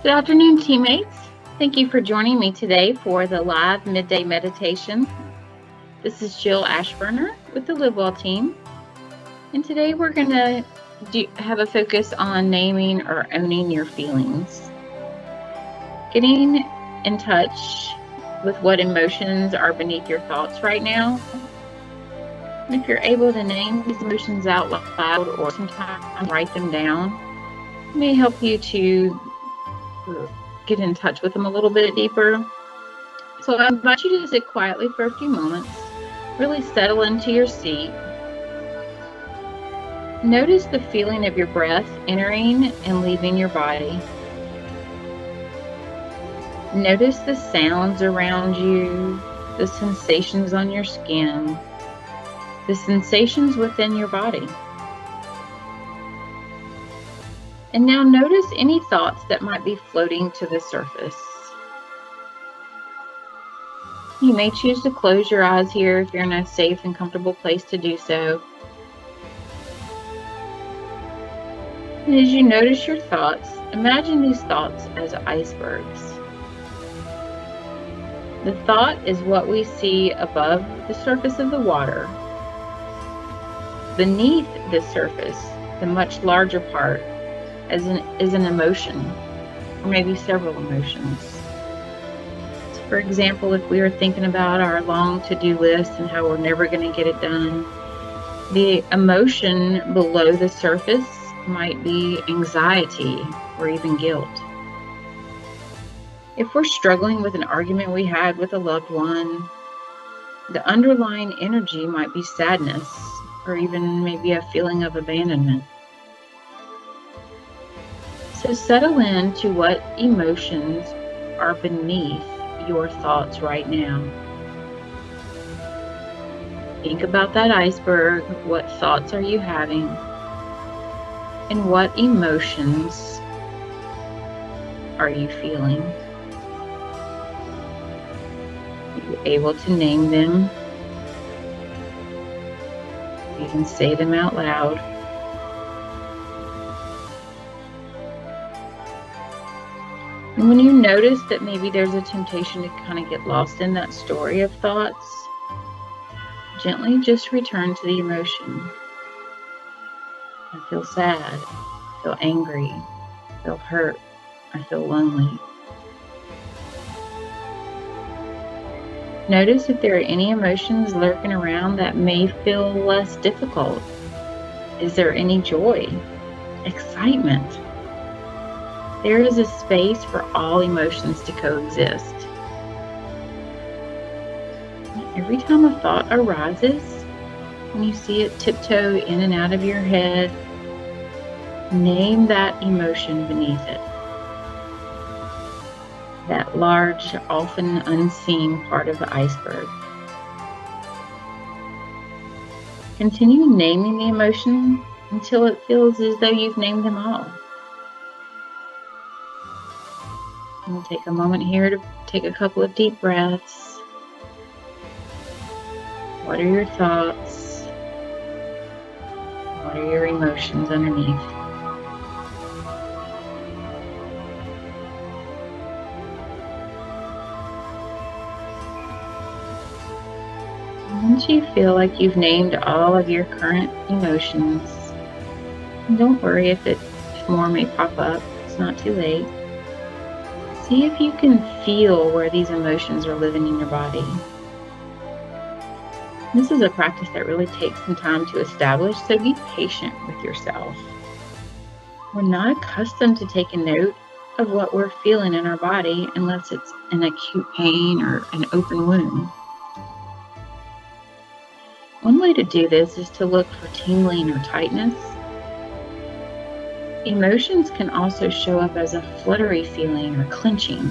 Good afternoon, teammates. Thank you for joining me today for the live midday meditation. This is Jill Ashburner with the Live Well team. And today we're going to have a focus on naming or owning your feelings. Getting in touch with what emotions are beneath your thoughts right now. And if you're able to name these emotions out loud or sometimes write them down, it may help you to get in touch with them a little bit deeper. So I invite you to sit quietly for a few moments, really settle into your seat. Notice the feeling of your breath entering and leaving your body. Notice the sounds around you, the sensations on your skin, the sensations within your body. And now notice any thoughts that might be floating to the surface. You may choose to close your eyes here if you're in a safe and comfortable place to do so. And as you notice your thoughts, imagine these thoughts as icebergs. The thought is what we see above the surface of the water. Beneath the surface, the much larger part, is an emotion, or maybe several emotions. So for example, if we are thinking about our long to-do list and how we're never going to get it done, the emotion below the surface might be anxiety or even guilt. If we're struggling with an argument we had with a loved one, the underlying energy might be sadness or even maybe a feeling of abandonment. So settle into what emotions are beneath your thoughts right now. Think about that iceberg. What thoughts are you having? And what emotions are you feeling? Are you able to name them? You can say them out loud. And when you notice that maybe there's a temptation to kind of get lost in that story of thoughts, gently just return to the emotion. I feel sad, I feel angry, I feel hurt, I feel lonely. Notice if there are any emotions lurking around that may feel less difficult. Is there any joy, excitement? There is a space for all emotions to coexist. Every time a thought arises, when you see it tiptoe in and out of your head, name that emotion beneath it. That large, often unseen part of the iceberg. Continue naming the emotion until it feels as though you've named them all. We'll take a moment here to take a couple of deep breaths. What are your thoughts? What are your emotions underneath? Once you feel like you've named all of your current emotions, don't worry if more may pop up. It's not too late. See if you can feel where these emotions are living in your body. This is a practice that really takes some time to establish, so be patient with yourself. We're not accustomed to taking note of what we're feeling in our body unless it's an acute pain or an open wound. One way to do this is to look for tingling or tightness. Emotions can also show up as a fluttery feeling or clenching.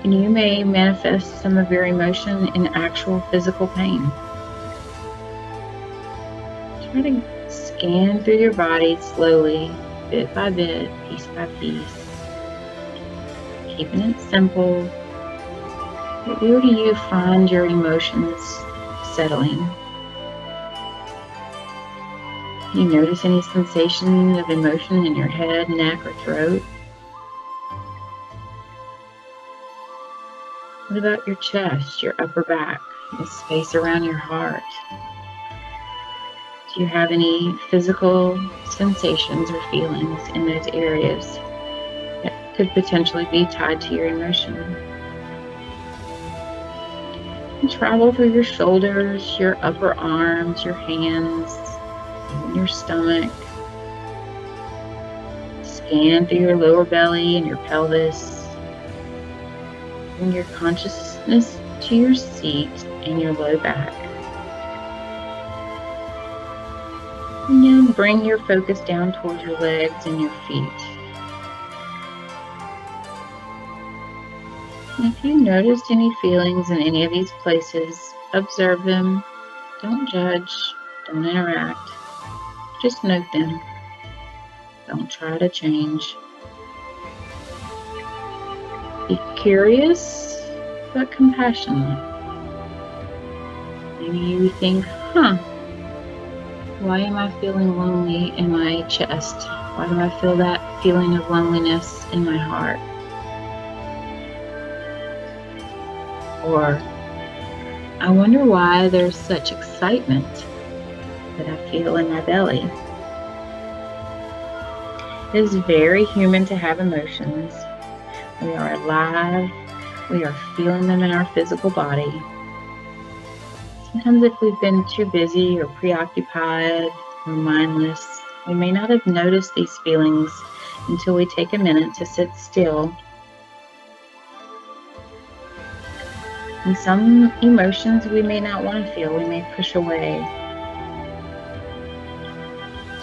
And you may manifest some of your emotion in actual physical pain. Try to scan through your body slowly, bit by bit, piece by piece. Keeping it simple. But where do you find your emotions settling? You notice any sensation of emotion in your head, neck, or throat? What about your chest, your upper back, the space around your heart? Do you have any physical sensations or feelings in those areas that could potentially be tied to your emotion? And travel through your shoulders, your upper arms, your hands, even your stomach. Scan through your lower belly and your pelvis. Bring your consciousness to your seat and your low back. And then bring your focus down towards your legs and your feet. And if you noticed any feelings in any of these places, observe them. Don't judge. Don't interact. Just note them. Don't try to change. Be curious, but compassionate. Maybe you think, why am I feeling lonely in my chest? Why do I feel that feeling of loneliness in my heart? Or, I wonder why there's such excitement that I feel in my belly. It is very human to have emotions. We are alive. We are feeling them in our physical body. Sometimes if we've been too busy or preoccupied or mindless, we may not have noticed these feelings until we take a minute to sit still. And some emotions we may not want to feel, we may push away.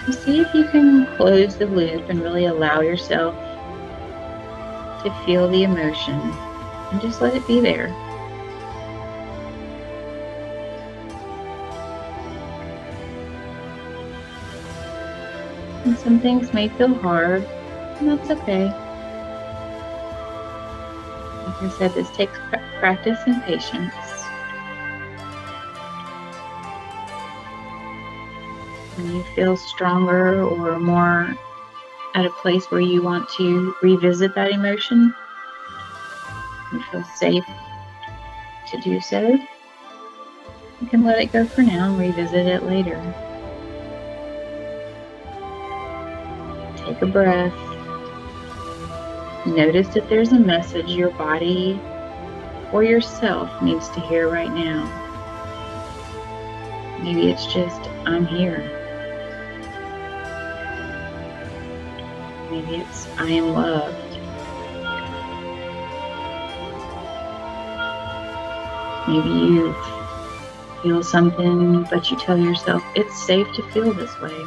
So see if you can close the loop and really allow yourself to feel the emotion and just let it be there. And some things may feel hard, and that's okay. Like I said, this takes practice and patience. When you feel stronger or more at a place where you want to revisit that emotion, you feel safe to do so, you can let it go for now and revisit it later. Take a breath. Notice if there's a message your body or yourself needs to hear right now. Maybe it's just, I'm here. Maybe it's, I am loved. Maybe you feel something, but you tell yourself it's safe to feel this way.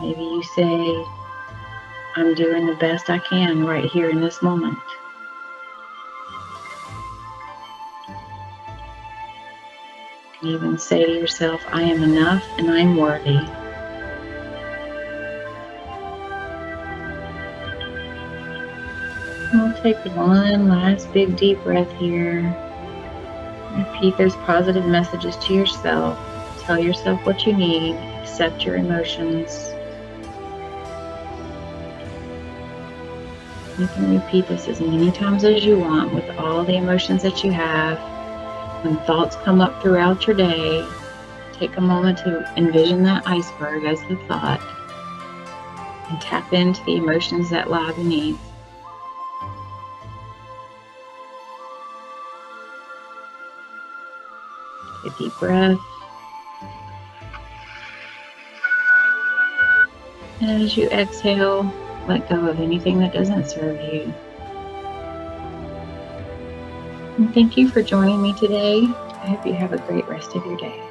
Maybe you say, I'm doing the best I can right here in this moment. You can even say to yourself, I am enough and I am worthy. We'll take one last big deep breath here. Repeat those positive messages to yourself. Tell yourself what you need. Accept your emotions. You can repeat this as many times as you want with all the emotions that you have. When thoughts come up throughout your day, take a moment to envision that iceberg as the thought and tap into the emotions that lie beneath. Take a deep breath. And as you exhale, let go of anything that doesn't serve you. And thank you for joining me today. I hope you have a great rest of your day.